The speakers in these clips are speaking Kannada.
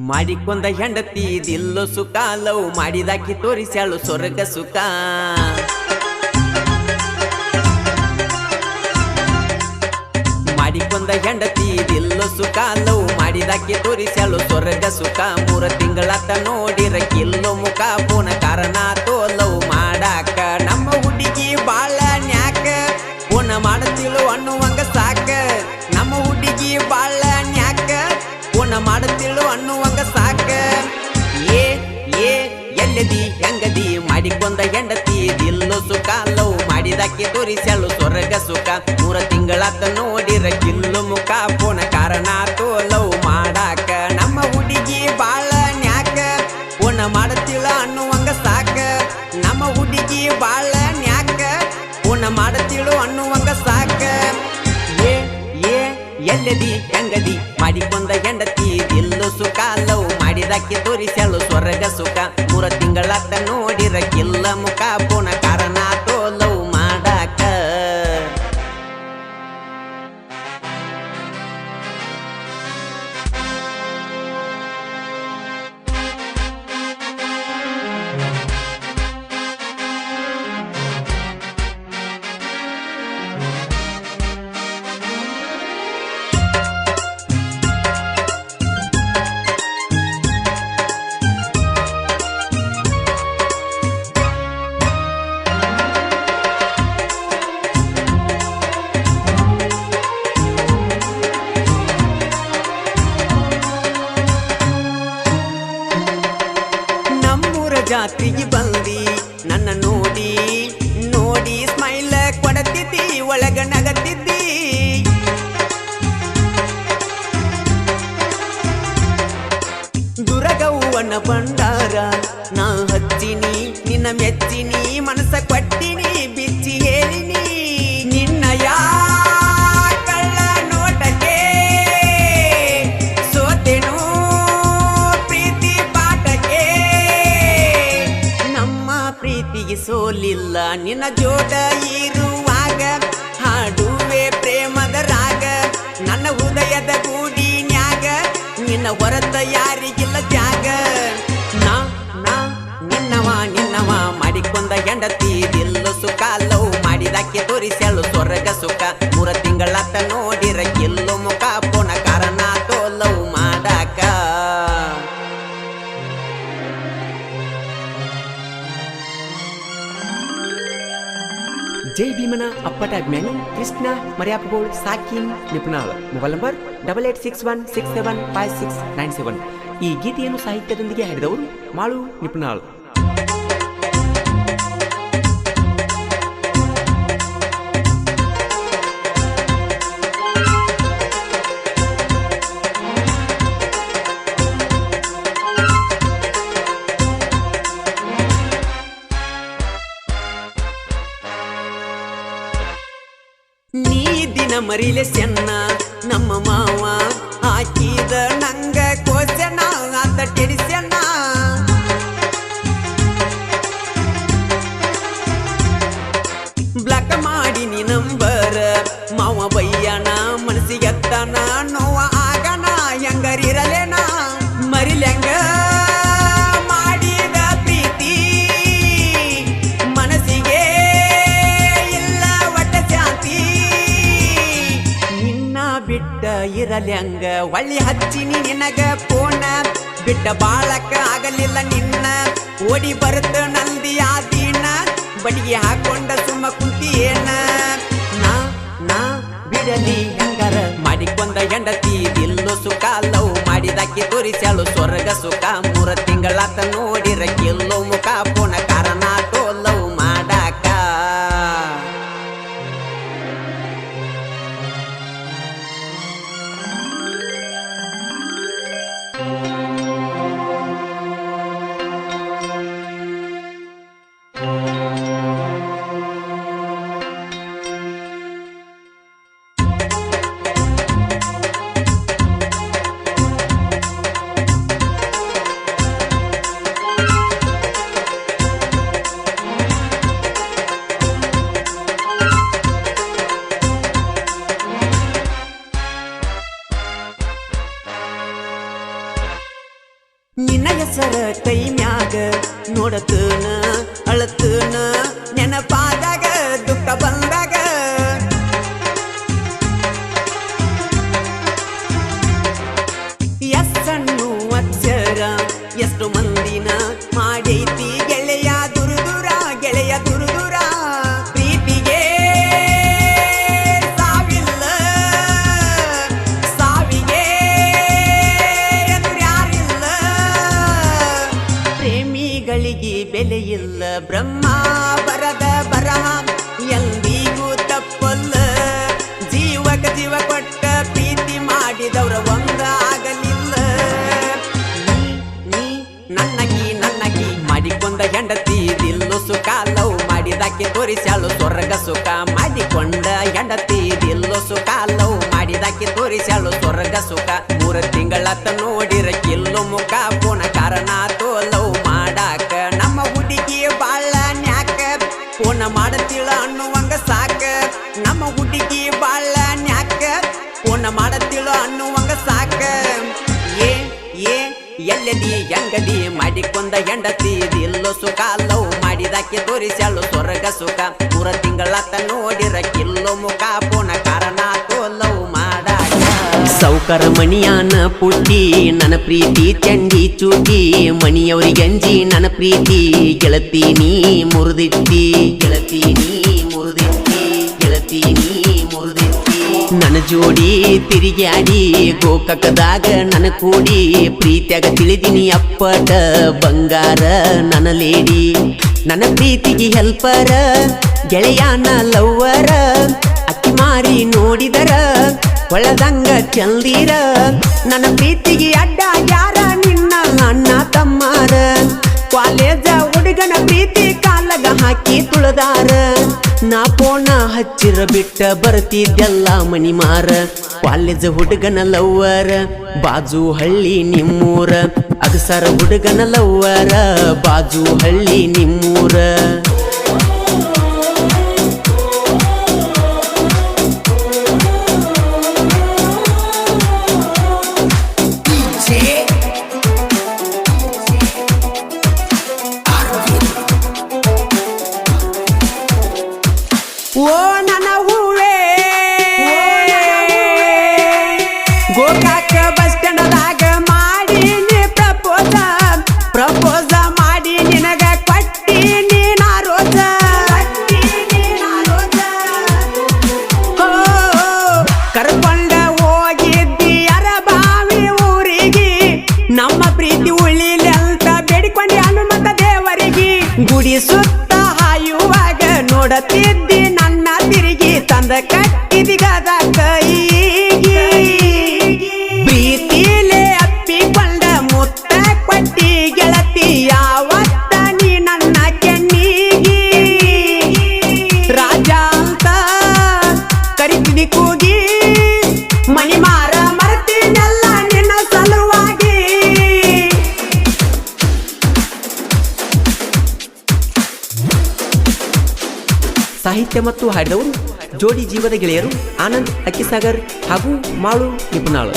ಮಾಡಿಕೊಂಡ ಹೆಂಡತಿ ದಿಲ್ಲು ಸುಖ ಲವ್ ಮಾಡಿದಾಕಿ ತೋರಿಸ್ಯಾಳು ಸ್ವರ್ಗ ಸುಖ ಮಾಡಿಕೊಂಡ ಹೆಂಡತಿ ದಿಲ್ಲು ಸುಖ ಲವ್ ಮಾಡಿದಾಕಿ ತೋರಿಸ್ಯಾಳು ಸ್ವರ್ಗ ಸುಖ 3 ತಿಂಗಳಾತ ನೋಡಿರ ಕಿಲ್ಲು ಮುಖ ಪುನ ಕಾರಣ ತೋ ಲವ್ ಮಾಡಾಕ ನಮ್ಮ ಹುಡುಗಿ ಬಾಳ ನ್ಯಾಕ ಪುನ ಮಾಡತಿಳು ಅನ್ನುವಂಗ ಸಾಕ ನಮ್ಮ ಹುಡುಗಿ ಬಾಳ ನ್ಯಾಕ ಪುನ ಮಾಡತಿಳು ಅನ್ನುವಂಗ ಸಾಕ ಏ ಎಲ್ಲದಿ ಹೆಂಗದಿ ಮಾಡಿಕೊಂಡ ಹೆಂಡತಿ ದಿಲ್ಲು ಸುಖ ಲವ್ ಮಾಡಿದಾಕಿ ತೋರಿಸ್ಯಾಳು ಸ್ವರ್ಗ ಸುಖ 3 ತಿಂಗಳಾತ ನೋಡಿರ ಕಿಲ್ಲು ಮುಖ ಪುನ ಕಾರಣ ತೋ ಲವ್ ಮಾಡಾಕ ನಮ್ಮ ಹುಡುಗಿ ಬಾಳ ನ್ಯಾಕ ಪುನ ಮಾಡತಿಳ ಅನ್ನುವಂಗ ಸಾಕ ನಮ್ಮ ಹುಡುಗಿ ಬಾಳ ನ್ಯಾಕ ಪುನ ಮಾಡತಿಳು ಅನ್ನುವಂಗ ಸಾಕ ಏ ಎಲ್ಲದಿ ಹೆಂಗದಿ ಮಾಡಿಕೊಂಡ ಹೆಂಡತಿ ದಿಲ್ಲು ಸುಖ ಲವ್ ಮಾಡಿದಾಕಿ ತೋರಿಸ್ಯಾಳು ಸ್ವರ್ಗ ಸುಖ 3 ತಿಂಗಳಾತ ನೋಡಿರ ಕಿಲ್ಲ ಮುಖ ಪುನ ಕಾರಣ ತೋ ಲವ್ ಮಾಡಾಕ ಜಾತ್ರೆಗೆ ಬಂದಿ ನನ್ನ ನೋಡಿ ನೋಡಿ ಸ್ಮೈಲ್ ಕೊಡತಿದ್ದಿ ಒಳಗ ನಗತಿದ್ದಿ ದುರಗವ್ವನ ಬಂಡಾರ ನಾ ಹಚ್ಚಿನಿ ನಿನ್ನ ಮೆಚ್ಚಿನಿ ಮನಸ ಕೊಟ್ಟಿನಿ ಬಿಚ್ಚಿ ಹೇಳಿನಿ ನಿನ್ನ ಯಾ ಕಳ್ಳ ನೋಟಕ್ಕೆ ಸೋತೆನು ಪ್ರೀತಿ ಪಾಠಕ್ಕೆ ನಮ್ಮ ಪ್ರೀತಿಗೆ ಸೋಲಿಲ್ಲ ನಿನ್ನ ಜೋಡ ಇರುವಾಗ ಹಾಡುವೆ ಪ್ರೇಮದ ರಾಗ ನನ್ನ ಹೃದಯದ ಗೂಡಿನ್ಯಾಗ ನಿನ್ನ ಹೊರತ ಯಾರಿಗಿಲ್ಲ ಜಾಗ ನಾ ನಿನ್ನವ ಮಾಡಿಕೊಂಡ ಹೆಂಡತಿ ದಿಲ್ಲು ಸುಖ ಲವ್ ಮಾಡಿದಾಕಿ ತೋರಿಸ್ಯಾಳು ಸ್ವರ್ಗ ಸುಖ 3 ತಿಂಗಳಾತ ನೋಡಿರ ಕಿಲ್ಲು ಮುಖ ಪುನ ಕಾರಣ ತೋ ಲವ್ ಮಾಡಾಕ ಜೈ ಭೀಮನ ಅಪ್ಪಟ ಅಭಿಮಾನಿ ಕೃಷ್ಣ ಮರ್ಯಾಪಗೋಳ್ ಸಾಕಿನ್ ನಿಪುಣಾಳ್ ಮೊಬೈಲ್ ನಂಬರ್ 8861675697 ಈ ಗೀತೆಯನ್ನು ಸಾಹಿತ್ಯದೊಂದಿಗೆ ಹಾಡಿದವರು ಮಾಳು ನಿಪುಣಾಳ್ ನೀ ದಿನ ಮರಿಲೆ ಸೆನ್ನ ನಮ್ಮ ಮಾವ ಹಾಕಿದ ನಂಗ ಕೋಸೆನ ಆತ ಟೆಡಿಸೆನ್ನ ಬ್ಲಾಕ್ ಮಾಡಿ ನೀ ನಂಬರ್ ಮಾವ ಬಯ್ಯನ ಮನಸ್ಸಿಗೆತ್ತನ ನೋವ ಆಗನ ಹೆಂಗರಿರಲೇನ ಮರಿಲೆಂಗ ಮಾಡಿದ ಪ್ರೀತಿ ಮನಸ್ಸಿಗೆ ಇಲ್ಲ ಒಟ್ಟ ಶಾಂತಿ ನಿನ್ನ ಬಿಟ್ಟ ಇರಲ್ಯಂಗ ಒಳ್ಳಿ ಹಚ್ಚಿನಿ ನಿನಗ ಫೋನ ಬಿಟ್ಟ ಬಾಳಕ ಆಗಲಿಲ್ಲ ನಿನ್ನ ಓಡಿ ಬರುತ್ತ ನಂದಿ ಆ ದಿನ ಬಡಿಗೆ ಹಾಕೊಂಡ ಸುಮ್ಮ ಕುಂತಿಯೇನ ನಾ ಬಿಡಲಿ ಹೆಂಗಾರ ಮಾಡಿಕೊಂಡ ಹೆಂಡತಿ ದಿಲ್ಲು ಸುಖ ಲವ್ ಮಾಡಿದಾಕಿ ತೋರಿಸ್ಯಾಳು ಸ್ವರ್ಗ ಸುಖ 3 ತಿಂಗಳಾತ ನೋಡಿರ ಕಿಲ್ಲು ಮುಖ ಪುನ ಕಾರಣ ತೋ ಲವ್ ಮಾಡಾಕ ಹೆಸರ ಕೈ ಮ್ಯಾಗ ನೋಡತನ ಅಳತನ ನೆನಪಾದಾಗ ದುಃಖ ಬಂದಾಗ ಎಸ್ಸಣ್ಣು ಅಕ್ಷರ ಎಷ್ಟು ಮಂದಿನ ಮಾಡೈತಿ ಗೆಳೆಯ ದುರುದುರ ಗೆಳೆಯ ದುರುದುರ ಪ್ರೀತಿಗೆ ಸಾವಿಲ್ಲ ಸಾವಿಗೆ ಎದುರ್ಯಾರಿಲ್ಲ ಪ್ರೇಮಿಗಳಿಗೆ ಬೆಲೆ ಇಲ್ಲ ಬ್ರಹ್ಮ ಬರದ ಬರಹ ಎಂದಿಗೂ ತಪ್ಪಲ್ಲ ಜೀವಕ ಜೀವ ಕೊಟ್ಟ ಪ್ರೀತಿ ಮಾಡಿದವರ ಒಂದ ಆಗಲಿಲ್ಲ ನೀ ನನ್ನಗಿ ಮಾಡಿಕೊಂಡ ಹೆಂಡತಿ ದಿಲ್ಲು ಸುಖ ಲವ್ ಮಾಡಿದಾಕೆ ತೋರಿಸ್ಯಾಳು ಸ್ವರ್ಗ ಸುಖ ಮಾಡಿಕೊಂಡ ಹೆಂಡತಿ ದಿಲ್ಲು ಸುಖ ಲವ್ ಮಾಡಿದಾಕೆ ತೋರಿಸ್ಯಾಳು ಸ್ವರ್ಗ ಸುಖ 3 ತಿಂಗಳತ್ತ ನೋಡಿರ ಕಿಲ್ಲು ಮುಖ ಪುಣ ಕಾರಣ ತೋ ಲವ್ ಮಾಡಾಕ ನಮ್ಮ ಹುಡುಗಿ ಬಾಳ ನ್ಯಾಕ ಪುಣ ಮಾಡತಿಳ ಅನ್ನುವಂಗ ಸಾಕ ನಮ್ಮ ಹುಡುಗಿ ಬಾಳ ನ್ಯಾಕ ಪುಣ ಮಾಡತಿಳ ಅನ್ನುವಂಗ ಸಾಕ ಏ ಎಲ್ಲದಿ ಹೆಂಗದಿ ಮಾಡಿಕೊಂಡ ಹೆಂಡತಿ ದಿಲ್ಲು ಸುಖ ಲವ್ ಮಾಡಿದಾಕೆ ತೋರಿಸ್ಯಾಳು ಸ್ವರ್ಗ ಸುಖ 3 ತಿಂಗಳತ್ತ ನೋಡಿರ ಕಿಲ್ಲು ಮುಖ ಪುಣ ಕಾರಣ ತೋ ಲವ್ ಮಾಡಾಕ ಸೌಕರ ಮಣಿಯಾನ ಪುಟ್ಟಿ ನನ್ನ ಪ್ರೀತಿ ಚಂಡಿ ಚೂಟಿ ಮಣಿಯವರಿಗೆ ಅಂಜಿ ನನ್ನ ಪ್ರೀತಿ ಗೆಳತಿ ನೀ ಮುರಿದಿಟ್ಟಿ ಗೆಳತಿ ನೀ ಮುರಿದಿಟ್ಟಿ ಗೆಳತಿ ನೀ ಮುರಿದಿಟ್ಟಿ ನನ್ನ ಜೋಡಿ ತಿರುಗ್ಯಾಡಿ ಗೋಕಾಕದಾಗ ನನ್ನ ಕೂಡಿ ಪ್ರೀತಿಯಾಗ ತಿಳಿದಿನಿ ಅಪ್ಪಟ ಬಂಗಾರ ನನ್ನ ಲೇಡಿ ನನ್ನ ಪ್ರೀತಿಗೆ ಹೆಲ್ಪರ ಗೆಳೆಯಾನ ಲವ್ವರ ಅಕ್ಕಿ ಮಾರಿ ನೋಡಿದರ ಒಳದಂಗ ಚಂದಿರ ನನ್ನ ಪ್ರೀತಿಗೆ ಅಡ್ಡ ಯಾರ ನಿನ್ನ ಅಣ್ಣ ತಮ್ಮಾರ ಕಾಲೇಜ ಹುಡುಗನ ಪ್ರೀತಿ ಕಾಲಗ ಹಾಕಿ ತುಳದಾರ ನಾ ಪೋಣ ಹಚ್ಚಿರ ಬಿಟ್ಟ ಬರ್ತಿದ್ದೆಲ್ಲ ಮನಿ ಮಾರ ಕಾಲೇಜ ಹುಡುಗನ ಲವ್ವರ ಬಾಜು ಹಳ್ಳಿ ನಿಮ್ಮೂರ ಅಗಸರ ಹುಡುಗನ ಲವ್ವರ ಬಾಜು ಹಳ್ಳಿ ನಿಮ್ಮೂರ ಓ ನನ್ನ ಹೂವೇ ಗೋಕಾಕ ಬಸ್ ಸ್ಟ್ಯಾಂಡದಾಗ ಮಾಡೀನಿ ಪ್ರಪೋಸ ಮಾಡಿ ನಿನಗ ಕೊಟ್ಟೀನಿ ನಾ ರೋಜ ಕರ್ಕೊಂಡ ಹೋಗಿದ್ದಿ ಅರಬಾವಿ ಊರಿಗೆ ನಮ್ಮ ಪ್ರೀತಿ ಉಳಿಲಿ ಅಂತ ಬೇಡಿಕೊಂಡಿ ಹನುಮಂತ ದೇವರಿಗೆ ಗುಡಿ ಸುತ್ತ ಹಾಯುವಾಗ ನೋಡತಿದ್ದಿ ನನ್ನ ತಿರುಗಿ ತಂದ ಕಟ್ಟಿದಿಗದ ಕೈಗೆ ಪ್ರೀತಿಲೇ ಅಪ್ಪಿಕೊಂಡ ಮುತ್ತ ಕೊಟ್ಟಿ ಗೆಳತಿ ಯಾವತ್ತ ನೀ ನನ್ನ ಕೆಣ್ಣಿಗೆ ರಾಜ ಅಂತ ಕರಿತಿದಿ ಕೂಗಿ ಮನಿ ಮಾರ ಮರ್ತೀನೆಲ್ಲ ನಿನ್ನ ಸಲುವಾಗಿ ಸಾಹಿತ್ಯ ಮತ್ತು ಹಾಡಿದವರು ಜೋಡಿ ಜೀವದ ಗೆಳೆಯರು ಆನಂದ್ ಅಕ್ಕಿಸಾಗರ್ ಹಾಗೂ ಮಾಳು ನಿಪುಣಾಳು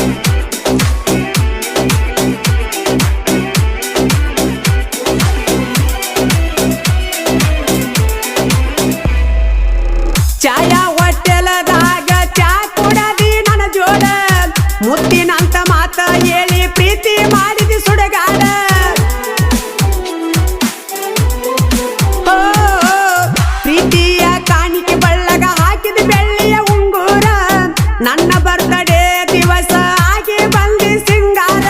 ಚಾಯಾ ಹೋಟೆಲದಾಗ ಚಾ ಕೊಡದಿ ನನ್ನ ಜೋಡ ಮುತ್ತಿನಂತ ಮಾತ ಹೇಳಿ ಪ್ರೀತಿ ಮಾಡಿದಿ ಸುಡಗಾಡ ಪ್ರೀತಿಯ ಕಾಣಿಕೆ ಬಳ್ಳಗ ಹಾಕಿದ ಬೆಳ್ಳಿಯ ಉಂಗುರ ನನ್ನ ಬರ್ತಡೇ ದಿವಸ ಆಗಿ ಬಂದಿ ಸಿಂಗಾರ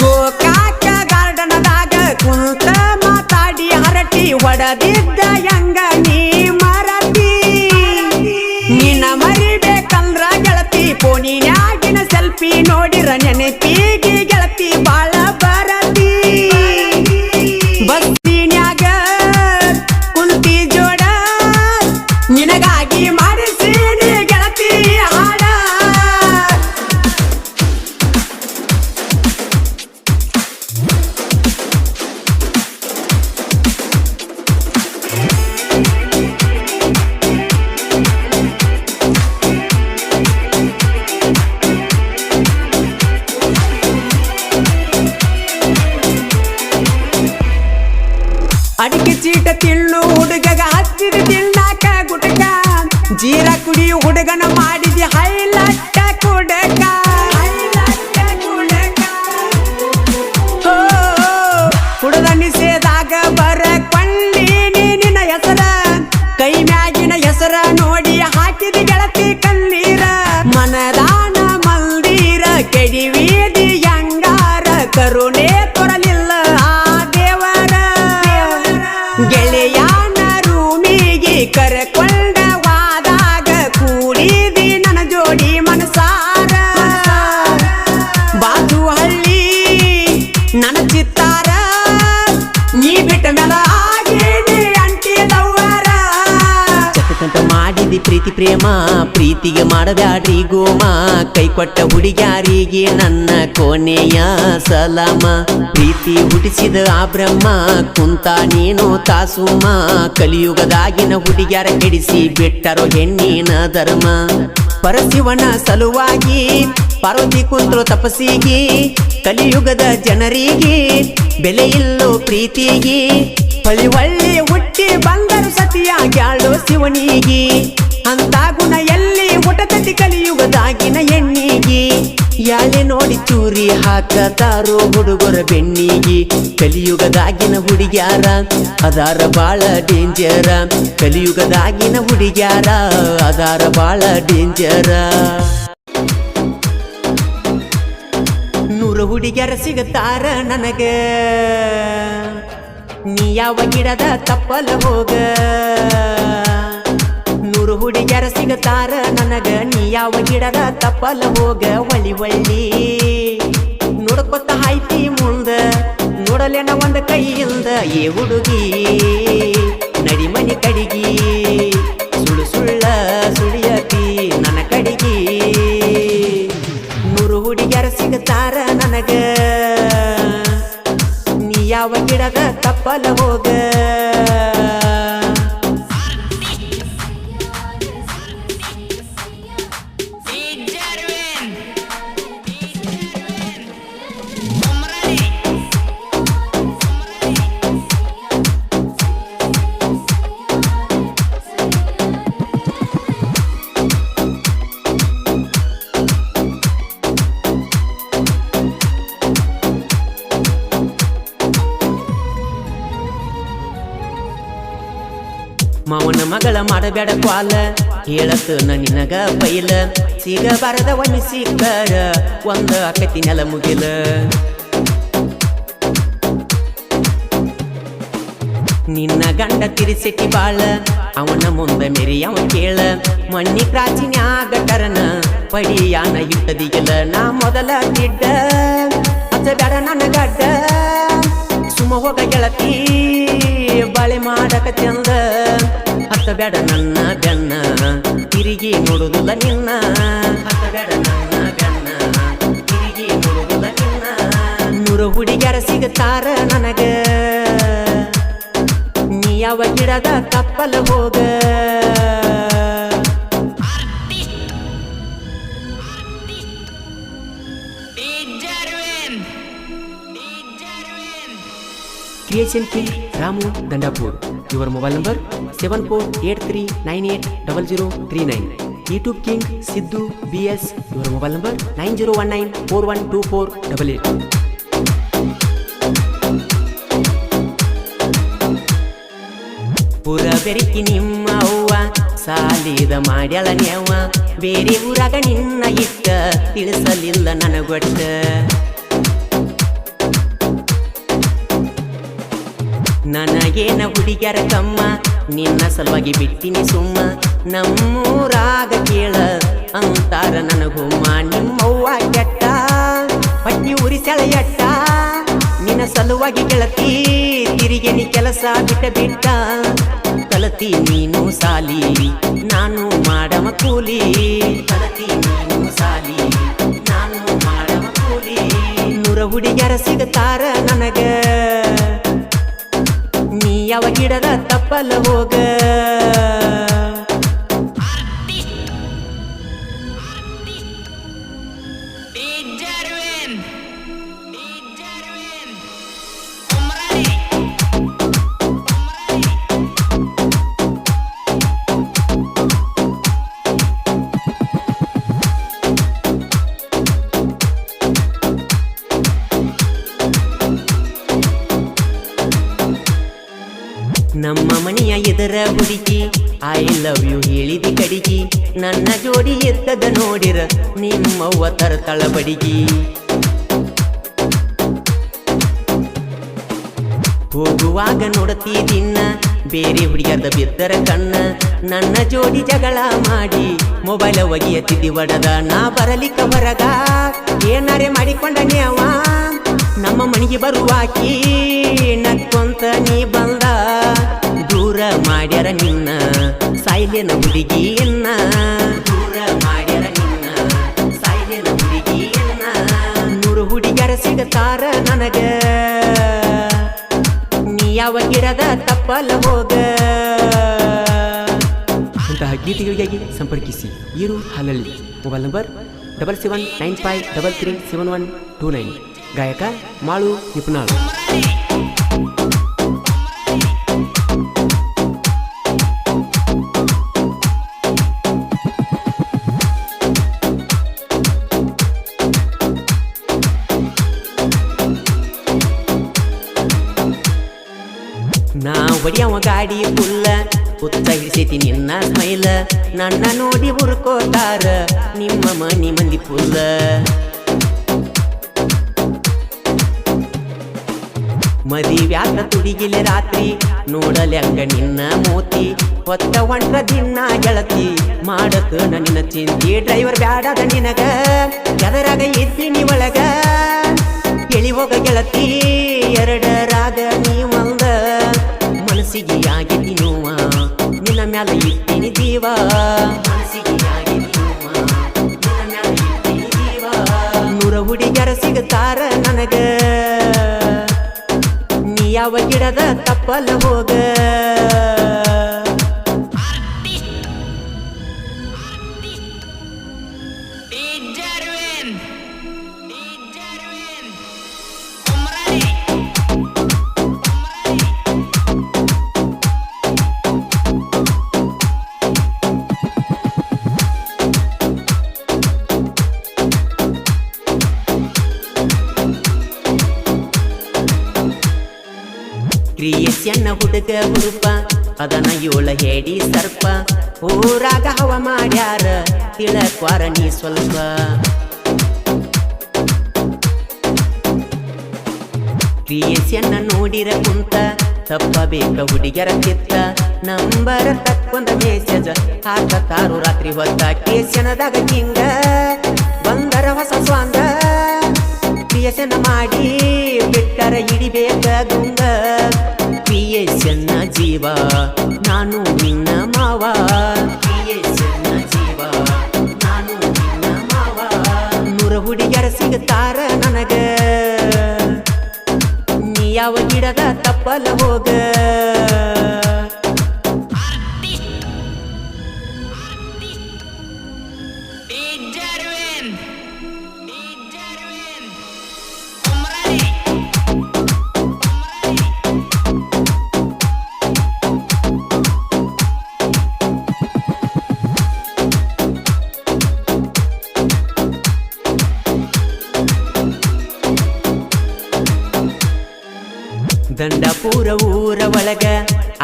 ಗೋಕಾಕ ಗಾರ್ಡನದಾಗ ಕುಂತ ಮಾತಾಡಿ ಹರಟಿ ಹೊಡೆದಿದ್ದ ಹೆಂಗ ನೀ ಮರತಿ ನಿನ್ನ ಮರಿಬೇಕಂದ್ರ ಗೆಳತಿ ಫೋನಿನ್ಯಾಗಿನ ಸೆಲ್ಫಿ ನೋಡಿರ ನೆನಪಿಗೆ ಗೆಳತಿ ಬಾಳ ಬರತಿ ಬಸ್ಸಿನ್ಯಾಗ ಕುಂತಿ ಜೋಡ ನಿನಗಾಗಿ ಮಾಡಿಸೀನಿ ಗೆಳತಿ ಹಾಡ ಪ್ರೇಮ ಪ್ರೀತಿಗೆ ಮಾಡಬ್ಯಾಡ್ರಿ ಗೋಮ ಕೈ ಕೊಟ್ಟ ಹುಡುಗ್ಯಾರಿಗೆ ನನ್ನ ಕೊನೆಯ ಸಲಾಮ ಪ್ರೀತಿ ಹುಟ್ಟಿಸಿದ ಆ ಬ್ರಹ್ಮ ಕುಂತ ನೀನು ತಾಸುಮ ಕಲಿಯುಗದಾಗಿನ ಹುಡುಗ್ಯಾರ ಕೆಡಿಸಿ ಬಿಟ್ಟರೋ ಹೆಣ್ಣಿನ ಧರ್ಮ ಪರಶಿವನ ಸಲುವಾಗಿ ಪಾರ್ವತಿ ಕುಂತ್ರು ತಪಸ್ಸಿಗೆ ಕಲಿಯುಗದ ಜನರಿಗೆ ಬೆಲೆ ಇಲ್ಲೋ ಪ್ರೀತಿಗೆ ಹೊಳ್ಳಿ ಹುಟ್ಟಿ ಬಂದರು ಸತಿಯಾಗ್ಯಾಳೋ ಶಿವನಿಗೆ ಅಂತ ಗುಣ ಎಲ್ಲಿ ಹುಟ್ಟತತಿ ಕಲಿಯುಗದಾಗಿನ ಹೆಣ್ಣಿಗೆ ಯಾಳೆ ನೋಡಿ ಚೂರಿ ಹಾಕತಾರೋ ಹುಡುಗರ ಬೆಣ್ಣಿಗೆ ಕಲಿಯುಗದಾಗಿನ ಹುಡುಗ್ಯಾರ ಅದಾರ ಬಾಳ ಡೇಂಜರ ಕಲಿಯುಗದಾಗಿನ ಹುಡುಗ್ಯಾರ ಅದಾರ ಬಾಳ ಡೇಂಜರ ನೂರು ಹುಡುಗ್ಯಾರ ಸಿಗತಾರ ನನಗ ನೀ ಯಾವ ಗಿಡದ ತಪ್ಪಲ ಹೋಗ ನೂರು ಹುಡುಗ್ಯಾರ ಸಿಗತಾರ ನನಗ ನೀ ಯಾವ ಗಿಡದ ತಪ್ಪಲ ಹೋಗ ಒಳ್ಳಿ ನೋಡ್ಕೊತ ಹಾಯ್ತಿ ಮುಂದ ನೋಡಲೇನ ಒಂದ ಕೈಯಿಂದ ಏ ಹುಡುಗಿ ನಡಿಮನಿ ಕಡಿಗಿ ಸುಳ್ಳು ಸುಳ್ಳ ಸುಳಿಯತಿ ನನ್ನ ಕಡಿಗಿ ನೂರು ಹುಡುಗ್ಯಾರ ಸಿಗತಾರ ನನಗ ನೀ ಯಾವ ಗಿಡದ ತಪ್ಪಲ ಹೋಗ ಮಾವನ ಮಗಳ ಮಾಡಬೇಡ ಕ್ವಾಲ ಹೇಳತ್ತ ನಿನಗ ಬೈಲ ಸಿಗಬಾರದ ಒಮ್ಮೆ ಸಿಕ್ಕರ ಒಂದ ಅಕ್ಕತಿ ನೆಲ ಮುಗಿಲ ನಿನ್ನ ಗಂಡ ತಿರಿಸೆಟ್ಟಿ ಬಾಳ ಅವನ ಮುಂದ ಮೆರಿ ಅವ ಕೇಳ ಮಣ್ಣಿ ಕ್ರಾಚಿನ್ಯಾಗ ಟರನ ಪಡಿಯಾನ ಇಟ್ಟದಿಗಿಲ್ಲ ನಾ ಮೊದಲ ಗಿಡ್ಡ ಹಚ್ಚಬೇಡ ನನ್ನ ಗಡ್ಡ ಸುಮ ಹೋಗ ಗೆಳತಿ ಬಾಳೆ ಮಾಡಕ ಚಂದ ಹತ್ತಬೇಡ ನನ್ನ ಬೆನ್ನ ತಿರುಗಿ ನೋಡುದಿಲ್ಲ ನಿನ್ನ ಹತ್ತಬೇಡ ನನ್ನ ಬೆನ್ನ ತಿರುಗಿ ನೋಡುದಿಲ್ಲ ನಿನ್ನ ನೂರು ಹುಡುಗ್ಯಾರ ಸಿಗತಾರ ನನಗ ನೀ ಯಾವ ಗಿಡದ ತಪ್ಪಲ ಹೋಗ Creation King Ramu Dandapur. Your mobile number 7483980039. YouTube King Sidhu BS. Your mobile number 9019412488. ಪುರ ಬೆರಿಕಿ ನಿಮ್ಮ ಅವ್ವ ಸಾಲಿದ ಮಾಡ್ಯಾಳ ನ್ಯಾವ ಬೇರೆ ಊರಾಗ ನಿನ್ನ ಇಟ್ಟ ತಿಳಿಸಲಿಲ್ಲ ನನಗೊಟ್ಟ ನನಗೇನ ಹುಡುಗ್ಯಾರ ಕಮ್ಮ ನಿನ್ನ ಸಲುವಾಗಿ ಬಿಟ್ಟಿನಿ ಸುಮ್ಮ ನಮ್ಮೂರಾಗ ಕೇಳ ಅಂತಾರ ನನಗುಮ್ಮ ನಿಮ್ಮವ್ವ ಕೆಟ್ಟ ಪಟ್ಟಿ ಉರಿಸೆಳ ಎಟ್ಟ ನಿನ್ನ ಸಲುವಾಗಿ ಗೆಳತಿ ತಿರಿಗೆನಿ ಕೆಲಸ ಬಿಟ್ಟ ಕಲತಿ ನೀನು ಸಾಲಿ ನಾನು ಮಾಡವ ಕೂಲಿ ಕಲತಿ ನೀನು ಸಾಲಿ ನಾನು ಮಾಡವ ಕೂಲಿ ನೂರ ಹುಡುಗ್ಯಾರ ಸಿಗತಾರ ನನಗ ನೀ ಯಾವ ಗಿಡದ ತಪ್ಪಲ ಹೋಗ ನಮ್ಮ ಮನೆಯ ಎದರ ಹುಡುಗಿ ಐ ಲವ್ ಯು ಹೇಳಿದಿ ಕಡಿಗಿ ನನ್ನ ಜೋಡಿ ಎತ್ತದ ನೋಡಿರ ನಿಮ್ಮವ್ವ ತರತಳ ಬಡಿಗಿ ಹೋಗುವಾಗ ನೋಡತಿದಿನ್ನ ಬೇರೆ ಹುಡುಗಿಯರ್ದ ಬಿದ್ದರ ಕಣ್ಣ ನನ್ನ ಜೋಡಿ ಜಗಳ ಮಾಡಿ ಮೊಬೈಲ್ ಒಗಿಯತ್ತಿದ್ದಿ ಒಡದ ನಾ ಬರಲಿಕ್ಕ ಹೊರಗ ಏನಾರೆ ಮಾಡಿಕೊಂಡ ನ್ಯಾವ ನಮ್ಮ ಮನೆಗೆ ಬರುವಾಕಿ ನಕ್ಕೊಂತ ನೀ ಬಂದ ದೂರ ಮಾಡ್ಯಾರ ನಿನ್ನ ಸಾಯ್ಲೆನ ಹುಡುಗಿಯನ್ನ ದೂರ ಮಾಡ್ಯಾರ ನಿನ್ನ ಸಾಯ್ಲೆನ ಹುಡುಗಿಯನ್ನ 100 ಹುಡುಗಿಯರ ಸಿಗತಾರ ನನಗ ನೀ ಯಾವ ಗಿಡದ ತಪ್ಪಲ್ಲ ಹೋಗ ಅಂತಹ ಗೀತೆಗಳಿಗಾಗಿ ಸಂಪರ್ಕಿಸಿ ಈರು ಹಾಲಲ್ಲಿ ಮೊಬೈಲ್ ನಂಬರ್ 7795337129 ಗಾಯಕ ಮಾಳು ನಿಪುಣಾಳು. ನಾ ಹೊಡಿಯವ ಗಾಡಿ ಫುಲ್ಲ ಹುತ್ತ ಹಿಡಿಸೈತಿ ನಿನ್ನ ಸ್ಮೈಲ ನನ್ನ ನೋಡಿ ಹುರ್ಕೋತಾರ ನಿಮ್ಮ ಮನಿ ಮಂದಿ ಫುಲ್ಲ ಮದಿವ್ಯಾತ ತುಡಿಗಿಲೆ ರಾತ್ರಿ ನೋಡಲ್ಯಂಗ ನಿನ್ನ ಮೋತಿ ಹೊತ್ತ ಹೊಂಟ ದಿನ ಗೆಳತಿ ಮಾಡಕ ನಿನ್ನ ಚಿಂತಿ ಡ್ರೈವರ್ ಬ್ಯಾಡದ ನಿನಗ ಎದರಾಗ ಇದ್ದೀನಿ ಒಳಗ ಎಳಿ ಹೋಗ ಗೆಳತಿ ಎರಡರಾಗ ನೀವಂದ ಮನಸ್ಸಿಗೆ ಆಗೈತಿ ನೋವ ನಿನ್ನ ಮ್ಯಾಲ ಇಟ್ಟಿನಿ ಜೀವ ಮನಸ್ಸಿಗೆ ಆಗೈತಿ ನೋವ ನಿನ್ನ ಮ್ಯಾಲ ಇಟ್ಟಿನಿ ಜೀವ 100 ಹುಡುಗಿಯರ ಸಿಗತಾರ ನನಗ ನೀ ಯಾವ ಗಿಡದ ತಪ್ಪಲ್ಲ ಹೋಗ ಕ್ರಿಯೆಯನ್ನ ಹುಡುಗ ಹುರುಪ ಅದನ 7 ಹೇಡಿ ಸರ್ಪ ಊರಾಗ ಹವ ಮಾಡ್ಯಾರ ತಿಳಕ್ವಾರ ನೀ ಸ್ವಲ್ಪ ಕ್ರಿಯೆಯನ್ನ ನೋಡಿರ ಕುಂತ ತಪ್ಪಬೇಕ ಹುಡುಗಿಯರ ಚಿತ್ತ ನಂಬರ್ ತಕ್ಕೊಂದ ಮೆಸೇಜ್ ಹಾಕತಾರು ರಾತ್ರಿ ಹೊತ್ತ ಕೇಸನದಾಗ ಹಿಂಗ ಬಂದರ ಹೊಸ ಸ್ವಾಂಗ ಕ್ರಿಯೆಯನ್ನ ಮಾಡಿ ಬಿಟ್ಟರ ಹಿಡಿಬೇಕ ಗುಂಗ ಕ್ರಿಯೆಯನ್ನ ಜೀವ ನಾನು ನಿನ್ನ ಮಾವ ಕ್ರಿಯೆಯನ್ನ ಜೀವ ನಾನು ನಿನ್ನ ಮಾವ 100 ಹುಡುಗಿಯರ ಸಿಗತಾರ ನನಗ ನೀ ಯಾವ ಗಿಡದ ತಪ್ಪಲ್ಲ ಹೋಗ ದಂಡಪುರ ಊರ ಒಳಗ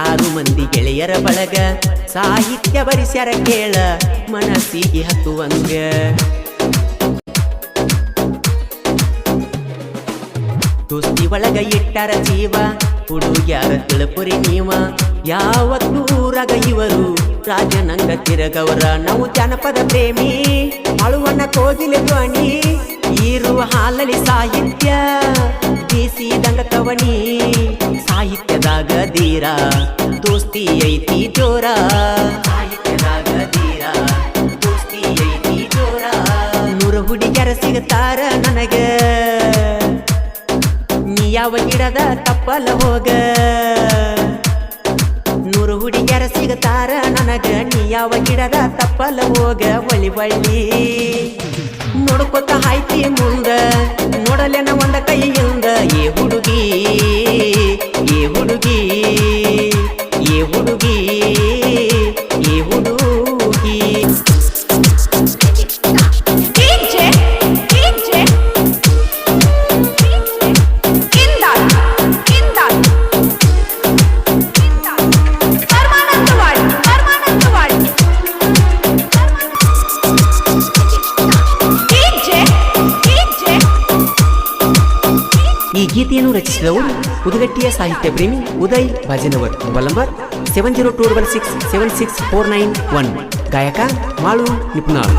6 ಮಂದಿ ಗೆಳೆಯರ ಬಳಗ ಸಾಹಿತ್ಯ ಬರಿಸ್ಯಾರ ಕೇಳ ಮನಸ್ಸಿಗೆ ಹತ್ತುವಂಗ ದೋಸ್ತಿ ಒಳಗ ಇಟ್ಟಾರ ಜೀವ ಹುಡುಗ್ಯಾರ ತಿಳಪುರಿ ನೀವ ಯಾವತ್ತು ಊರಾಗ ಇವರು ರಾಜನಂಗ ತಿರಗವರ ನಾವು ಜನಪದ ಪ್ರೇಮಿ ಅಳುವಣ್ಣ ಕೋಗಿಲೆ ಧ್ವನಿ ಇರುವ ಹಾಲಲ್ಲಿ ಸಾಹಿತ್ಯ ಬೀಸಿದಂಗ ಕವನಿ ಸಾಹಿತ್ಯದಾಗ ಧೀರ ದೋಸ್ತಿ ಐತಿ ಜೋರ ಸಾಹಿತ್ಯದಾಗ ಧೀರ ದೋಸ್ತಿ ಐತಿ ಜೋರ 100 ಹುಡುಗಿಯರ ಸಿಗತಾರ ನನಗ ನೀ ಯಾವ ಗಿಡದ ತಪ್ಪಲ್ಲ ಹೋಗ 100 ಹುಡುಗಿಯರ ಸಿಗತಾರ ನನಗ ನೀ ಯಾವ ಗಿಡದ ತಪ್ಪಲ್ಲ ಹೋಗ ಒಳ್ಳಿ ಒಳ್ಳಿ ನೋಡ್ಕೊತ ಹಾಯ್ತಿ ಮುಂದ ನೋಡಲೇನ ಒಂದ ಕೈಯಿಂದ ಏ ಹುಡುಗಿ ಏ ಹುಡುಗಿ ಏ ಹುಡುಗಿ ಏ ಹುಡುಗಿ ಈ ಗೀತೆಯನ್ನು ರಚಿಸಿದವರು ಉದಗಟ್ಟಿಯ ಸಾಹಿತ್ಯ ಪ್ರೇಮಿ ಉದಯ್ ಬಾಜಿನವರ್. Mobile number 7021676491. ಗಾಯಕ ಮಾಳು ನಿಪುಣಾಳು.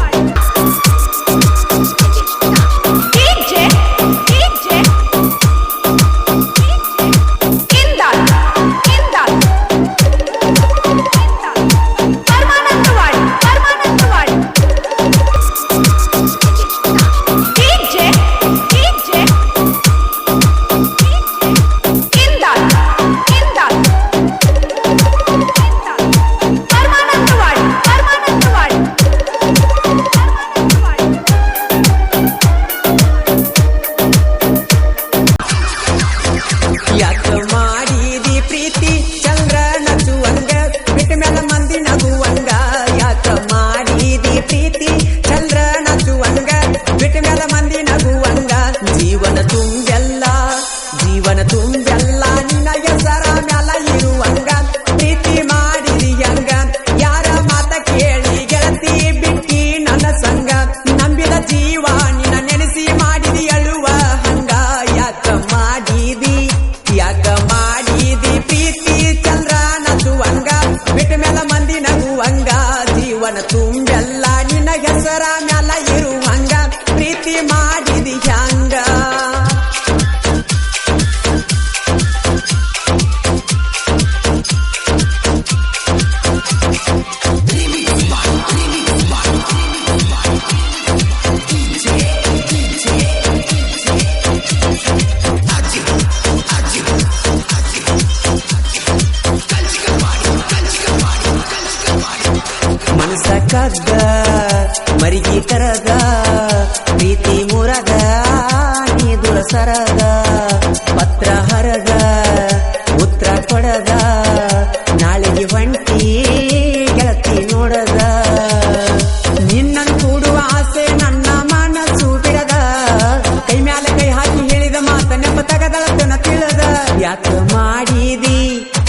ಹಗ್ಗ ಮರಿಗಿ ತರದ ಪ್ರೀತಿ ಮುರದ ನೀ ದೂರ ಸರದ ಪತ್ರ ಹರದ ಉತ್ತರ ಕೊಡದ ನಾಳೆಗೆ ಹೊಂಟಿ ಗೆಳತಿ ನೋಡದ ನಿನ್ನನ್ನು ಕೂಡುವ ಆಸೆ ನನ್ನ ಮನಸ್ಸು ಬಿಡದ ಕೈ ಮ್ಯಾಲೆ ಕೈ ಹಾಕಿ ಹೇಳಿದ ಮಾತ ನೆಪ ತಗದಳತನ ತಿಳಿದ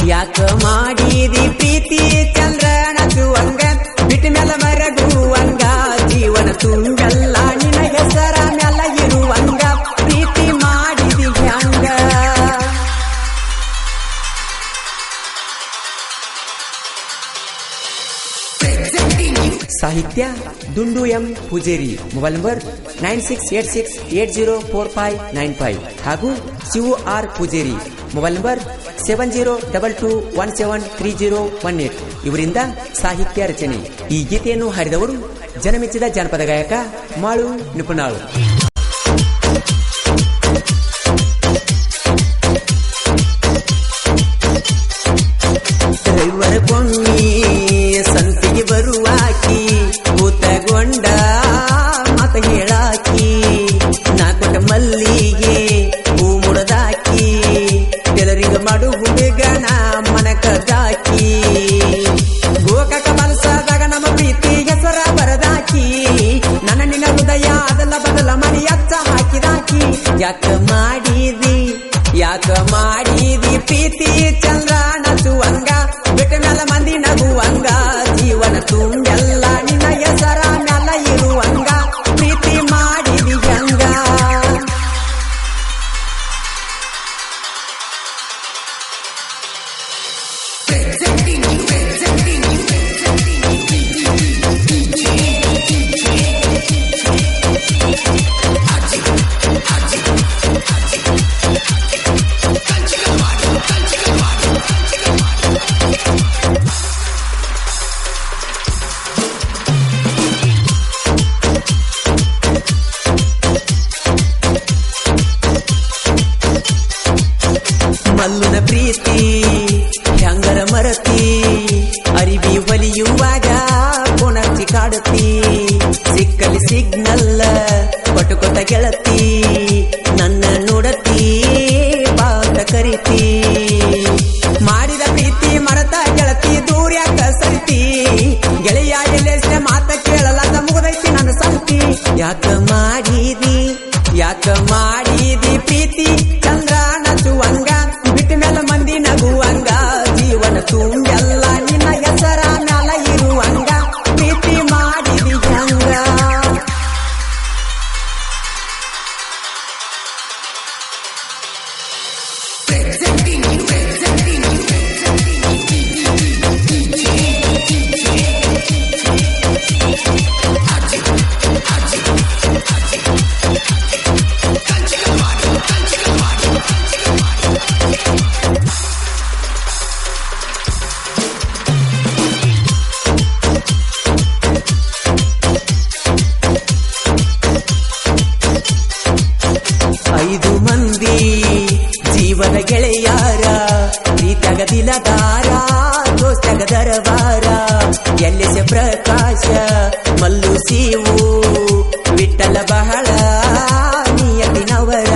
ಯಾಕ ಮಾಡಿದಿ ಪ್ರೀತಿ ಚಂದ್ರನ ಚುವಂಗ ಬಿಟ್ಟ ಮ್ಯಾಲ ಮರಗುವಂಗ ಜೀವನ ತುಂಬೆಲ್ಲ ನಿನ್ನ ಹೆಸರ ಮ್ಯಾಲ ಇರುವಂಗ ಪ್ರೀತಿ ಮಾಡಿದಿ ಹ್ಯಾಂಗ ಸಾಹಿತ್ಯ ದುಂಡು ಎಂ ಪೂಜೇರಿ ಮೊಬೈಲ್ ನಂಬರ್ 9686804595 ಹಾಗೂ Shivu R Pujeri mobile number 7022173018 ಇವರಿಂದ ಸಾಹಿತ್ಯ ರಚನೆ. ಈ ಗೀತೆಯನ್ನು ಹಾಡಿದವರು ಜನಮೆಚ್ಚಿದ ಜಾನಪದ ಗಾಯಕ ಮಾಳು ನಿಪುಣಾಳು. ರವಿವಾರ ಕೊಮ್ಮಿ ಸಂತಿಗೆ ಬರುವಾಕಿ ಕೂತಗೊಂಡ ಮತ ಹೇಳಾಕಿ ನಾ ಕೊಟ್ಟ ಮಲ್ಲಿಗೆ ಹೂ ಮುಡದಾಕಿ ಟೆಲರಿಂಗ್ ಮಾಡು ಹುಡುಗನ ಮನಕದಾಕಿ ಗೋಕಾಕ ಮಲ್ಸದಾಗ ನಮ್ಮ ಪ್ರೀತಿ ಹೆಸರ ಬರದಾಕಿ ನನ್ನ ನಿನ್ನ ಹೃದಯ ಅದಲ್ಲ ಬದಲ ಮನಿ ಅಚ್ಚ ಹಾಕಿದಾಕಿ ಯಾಕ ಮಾಡಿದಿ ಪ್ರೀತಿ ಚಂದ್ರ ನಚುವಂಗ ಬಿಟ್ಟ ಮ್ಯಾಲ ಮಂದಿ ನಗುವಂಗ ಜೀವನ ತುಂಬೆಲ್ಲ ನಿನ್ನ ಹೆಸರ ಮ್ಯಾಲ ಇರುವಂಗ ಪ್ರೀತಿ ಮಾಡಿದಿ ಹಂಗ ಮಲ್ಲುನ ಪ್ರೀತಿ ಹ್ಯಾಂಗರ ಮರತಿ ಅರಿವಿ ಹೊಲಿಯುವಾಗ ಪುನರ್ಚಿ ಕಾಡುತ್ತಿ ಸಿಕ್ಕಲಿ ಸಿಗ್ನಲ್ಲ ಕೊಟ್ಟ ಗೆಳತಿ ನನ್ನ ನೋಡತಿ ಬಾತ ಕರಿತಿ ಮಾಡಿದ ಪ್ರೀತಿ ಮರತ ಗೆಳತಿ ದೂರ್ಯಾಕ ಸರಿತಿ ಗೆಳೆಯ ಎಲ್ಲೆಷ್ಟ ಮಾತ ಕೇಳಲಾದ ಮುಗದೈತಿ ನನ್ನ ಸಂತಿ ಯಾಕ ಮಾಡಿದಿ ಪ್ರೀತಿ ಚಂದ್ರ ನಚುವಂಗ ಬಿಟ್ಟ ಮ್ಯಾಲ ಮಂದಿ ನಗುವಂಗ ಜೀವನ ತುಂಬೆಲ್ಲ ನಿನ್ನ ಹೆಸರ ಮ್ಯಾಲ ಇರುವಂಗ ಪ್ರೀತಿ ಮಾಡಿದಿ ಹಂಗ ಐದು ಮಂದಿ ಜೀವನ ಗೆಳೆಯಾರ ಪ್ರೀತಗ ದಿಲದಾರ ದೋಸ್ತಗ ದರಬಾರ ಎಲ್ಲೆಸ ಪ್ರಕಾಶ ಮಲ್ಲು ಸೀವು ವಿಠಲ ಬಹಳ ನಿಯತಿನವರ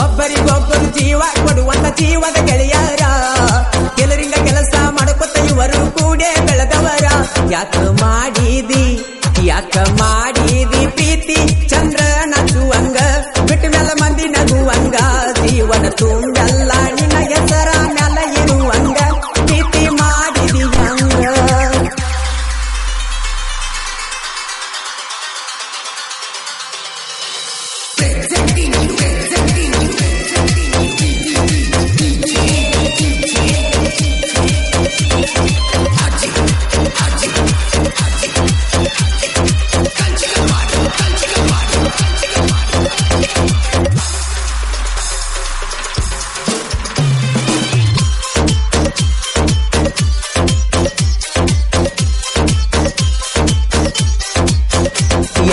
ಒಬ್ಬರಿಗೊಬ್ಬರು ಜೀವ ಕೊಡುವಂತ ಜೀವದ ಗೆಳೆಯಾರ ಕೆಲರಿಂದ ಕೆಲಸ ಮಾಡ್ಕೊತ ಇವರು ಕೂಡೇ ಬೆಳೆದವರ ಯಾಕ ಮಾಡಿದಿ ಪ್ರೀತಿ ಚಂದ್ರ ನಚುವಂಗ ಬಿಟ್ಟ ಮ್ಯಾಲ ಮಂದಿ ನಗುವಂಗ ಜೀವನ ತುಂಬೆಲ್ಲ ನಿನ್ನ ಹೆಸರ ಮ್ಯಾಲ ಇರುವಂಗ ಪ್ರೀತಿ ಮಾಡಿದಿ ಹಂಗ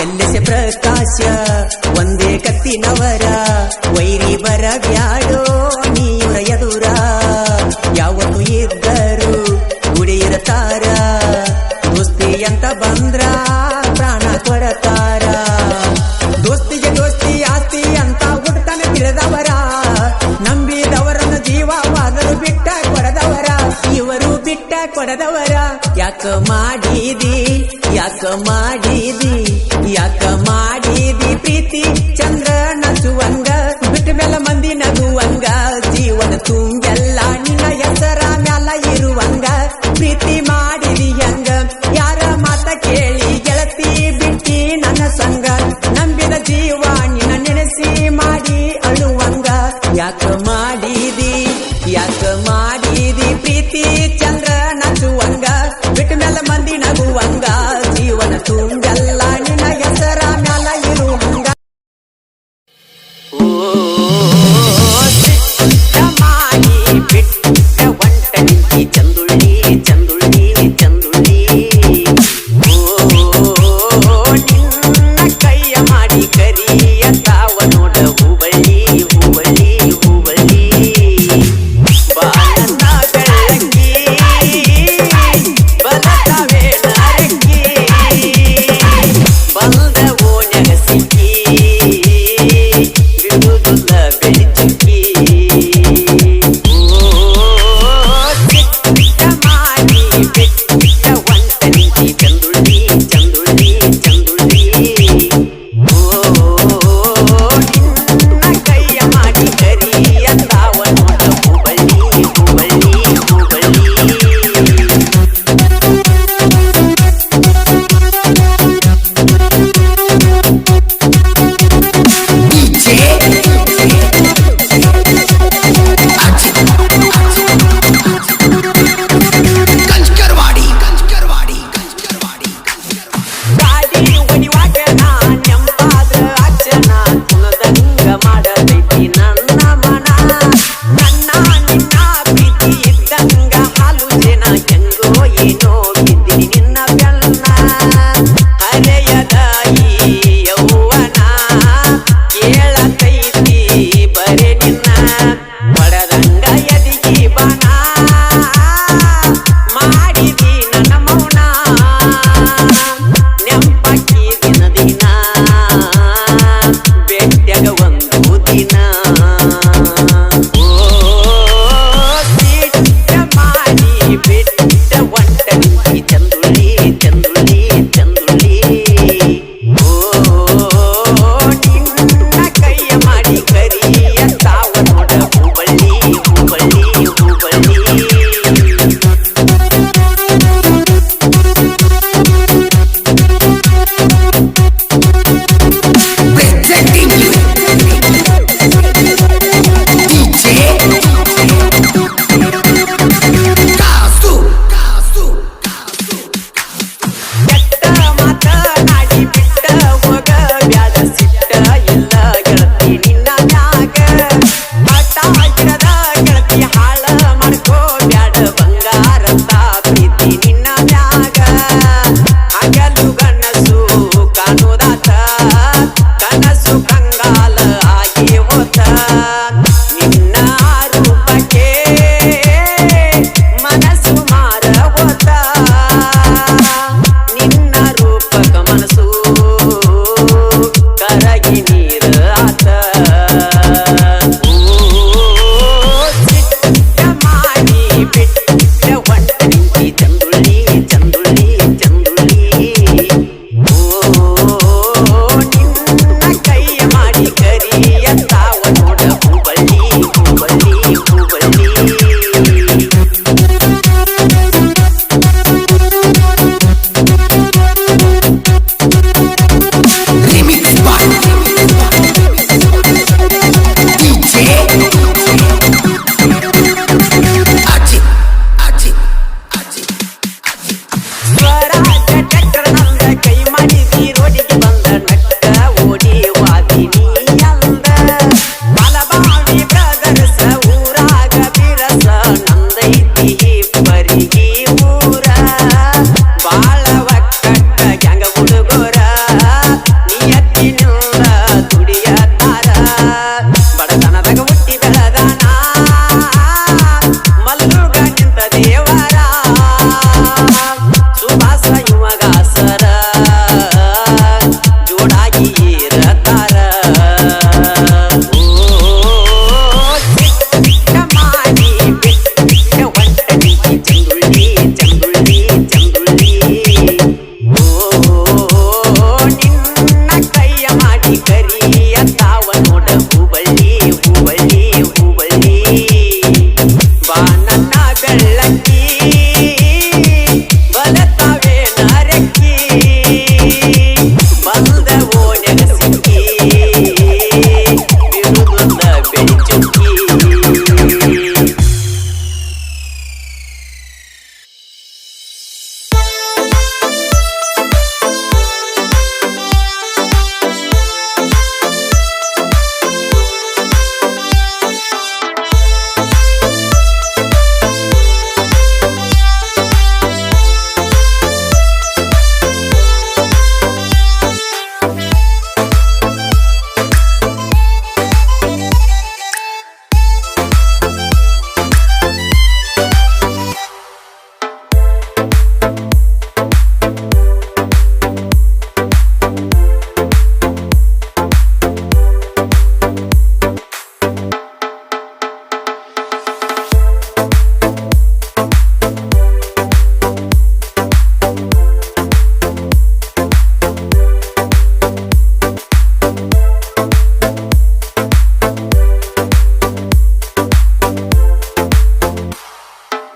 ಎಲ್ಲೆಸೆ ಪ್ರಕಾಶ ಒಂದೇ ಕತ್ತಿನವರ ವೈರಿ ಬರಬ್ಯಾಡೋ ನೀರ ಎದುರ ಯಾವತ್ತು ಇದ್ದರು ಗುಡಿಯಿರತಾರ ದೋಸ್ತಿ ಪಡೆದವರ ಯಾಕ ಮಾಡಿದಿ ಪ್ರೀತಿ ಚಂದ್ರ ನಸುವಂಗ ಬಿಟ್ಟ ಮೇಲೆ ಮಂದಿ ನಗುವಂಗ ಜೀವನ ತುಂಬೆಲ್ಲ ನಿನ್ನ ಹೆಸರ ಮ್ಯಾಲ ಇರುವಂಗ ಪ್ರೀತಿ ಮಾಡಿದಿ ಹಂಗ ಯಾರ ಮಾತ ಕೇಳಿ ಗೆಳತಿ ಬಿಟ್ಟಿ ನನ್ನ ಸಂಗ